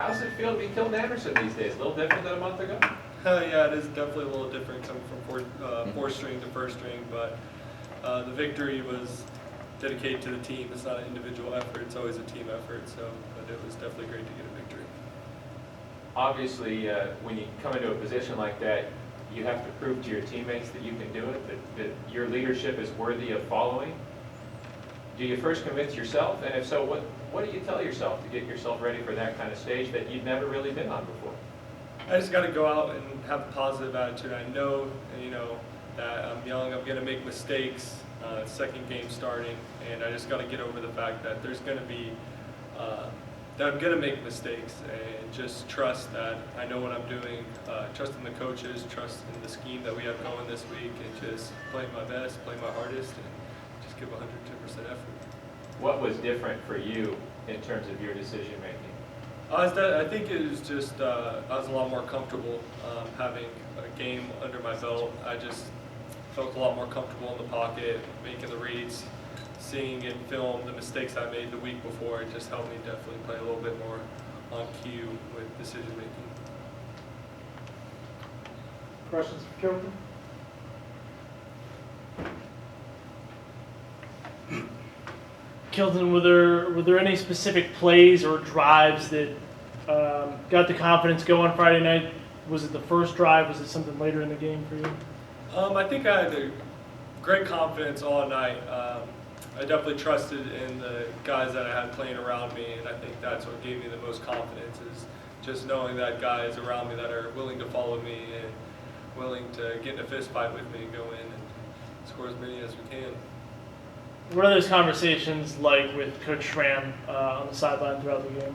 How's it feel to be Kilton Anderson these days? A little different than a month ago? Yeah, it is definitely a little different coming from fourth string to first string, but the victory was dedicated to the team. It's not an individual effort, it's always a team effort, but it was definitely great to get a victory. Obviously, when you come into a position like that, you have to prove to your teammates that you can do it, that your leadership is worthy of following. Do you first convince yourself? And if so, what do you tell yourself to get yourself ready for that kind of stage that you've never really been on before? I just got to go out and have a positive attitude. I know, that I'm young, I'm going to make mistakes, second game starting, and I just got to get over the fact that there's going to be, that I'm going to make mistakes, and just trust that I know what I'm doing, trust in the coaches, trust in the scheme that we have going this week, and just play my best, play my hardest, and just give 110% effort. What was different for you in terms of your decision making? I think it was just, I was a lot more comfortable having a game under my belt. I just felt a lot more comfortable in the pocket, making the reads, seeing in film the mistakes I made the week before. It just helped me definitely play a little bit more on cue with decision making. Questions for Kilton? Kilton, were there any specific plays or drives that got the confidence going Friday night? Was it the first drive? Was it something later in the game for you? I think I had a great confidence all night. I definitely trusted in the guys that I had playing around me, and I think that's what gave me the most confidence, is just knowing that guys around me that are willing to follow me and willing to get in a fist fight with me and go in and score as many as we can. What are those conversations like with Coach Schramm on the sideline throughout the game?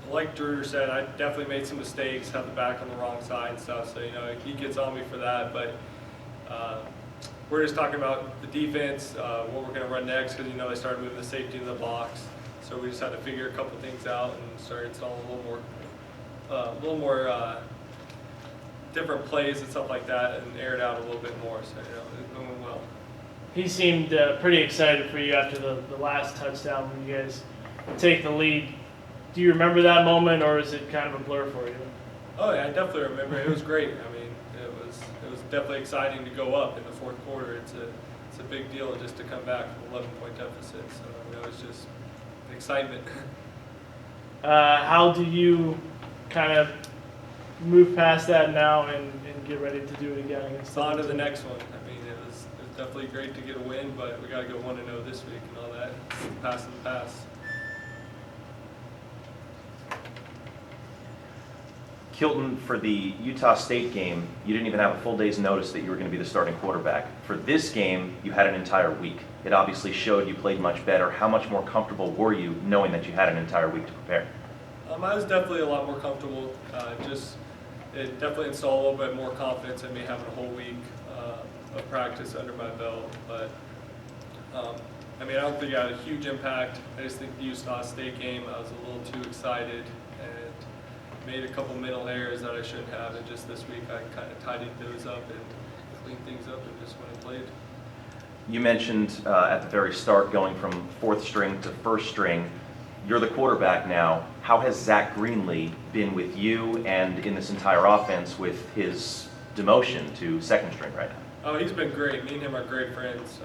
Like Drew said, I definitely made some mistakes, had the back on the wrong side and stuff, so he gets on me for that, but we're just talking about the defense, what we're going to run next, because they started moving the safety in the box, so we just had to figure a couple things out and start installing a little more different plays and stuff like that, and air it out a little bit more, so it's going well. He seemed pretty excited for you after the last touchdown when you guys take the lead. Do you remember that moment, or is it kind of a blur for you? Oh yeah, I definitely remember. It was great. I mean, it was definitely exciting to go up in the fourth quarter. It's a big deal just to come back from 11-point deficit. So it's just excitement. How do you kind of move past that now and get ready to do it again against On to the next one. I mean, it was definitely great to get a win, but we got to go 1-0 this week and all that. Pass in the pass. Kilton, for the Utah State game, you didn't even have a full day's notice that you were going to be the starting quarterback. For this game, you had an entire week. It obviously showed you played much better. How much more comfortable were you knowing that you had an entire week to prepare? I was definitely a lot more comfortable. It definitely installed a little bit more confidence in me having a whole week of practice under my belt. But I don't think I had a huge impact. I just think the Utah State game, I was a little too excited and made a couple mental errors that I shouldn't have. And just this week, I kind of tidied those up and cleaned things up and just went and played. You mentioned at the very start going from fourth string to first string. You're the quarterback now. How has Zach Greenlee been with you and in this entire offense with his demotion to second string right now? Oh, he's been great. Me and him are great friends.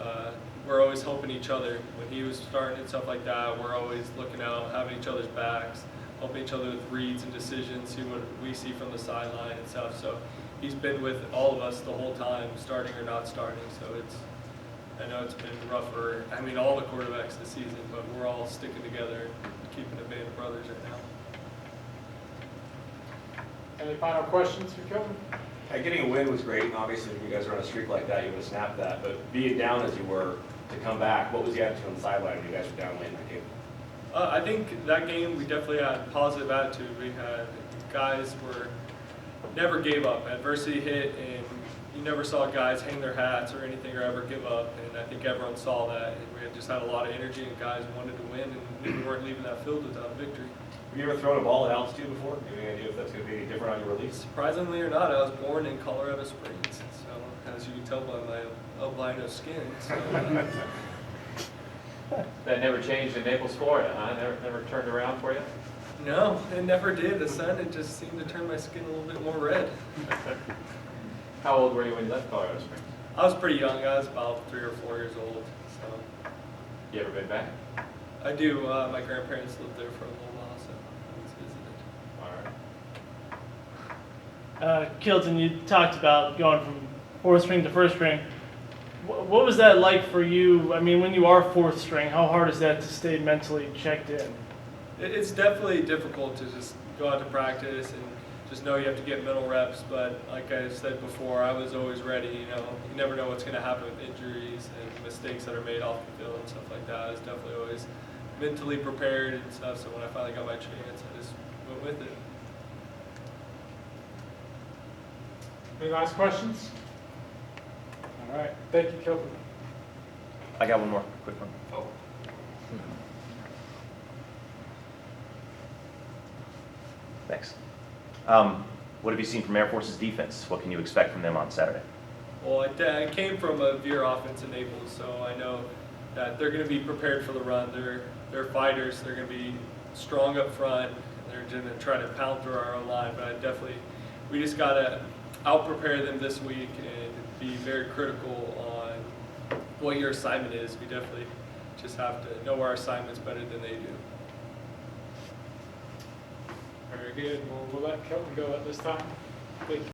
We're always helping each other. When he was starting and stuff like that, we're always looking out, having each other's backs, helping each other with reads and decisions, see what we see from the sideline and stuff. So he's been with all of us the whole time, starting or not starting. So I know it's been rougher. All the quarterbacks this season, but we're all sticking together and keeping a band of brothers right now. Any final questions for Kilton? Getting a win was great, and obviously when you guys are on a streak like that, you want to snap that. But being down as you were to come back, what was the attitude on the sideline when you guys were down late in that game? I think that game we definitely had a positive attitude. We had guys never gave up. Adversity hit, and you never saw guys hang their hats or anything or ever give up. And I think everyone saw that. And we just had a lot of energy, and guys wanted to win, and we weren't leaving that field without a victory. Have you ever thrown a ball at altitude before? Do you have any idea if that's going to be any different on your release? Surprisingly or not, I was born in Colorado Springs, so as you can tell by my albino skin. So, That never changed in Naples, Florida, huh? Never turned around for you? No, it never did. The sun, it just seemed to turn my skin a little bit more red. How old were you when you left Colorado Springs? I was pretty young. I was about 3 or 4 years old. So You ever been back? I do. My grandparents lived there for a little while, so I was visited. All right. Kilton, you talked about going from fourth string to first string. What was that like for you? I mean, when you are fourth string, how hard is that to stay mentally checked in? It's definitely difficult to just go out to practice and just know you have to get mental reps. But like I said before, I was always ready. You never know what's going to happen with injuries and mistakes that are made off the field and stuff like that. I was definitely always mentally prepared and stuff. So when I finally got my chance, I just went with it. Any last questions? All right, thank you, Kilton. I got one more quick one. Oh. Thanks. What have you seen from Air Force's defense? What can you expect from them on Saturday? Well, I came from a Veer offense in Naples, so I know that they're going to be prepared for the run. They're fighters. They're going to be strong up front. They're going to try to pound through our own line. But we just got to out-prepare them this week and be very critical on what your assignment is. We definitely just have to know our assignment's better than they do. Very good. We'll let Kilton go at this time. Thank you.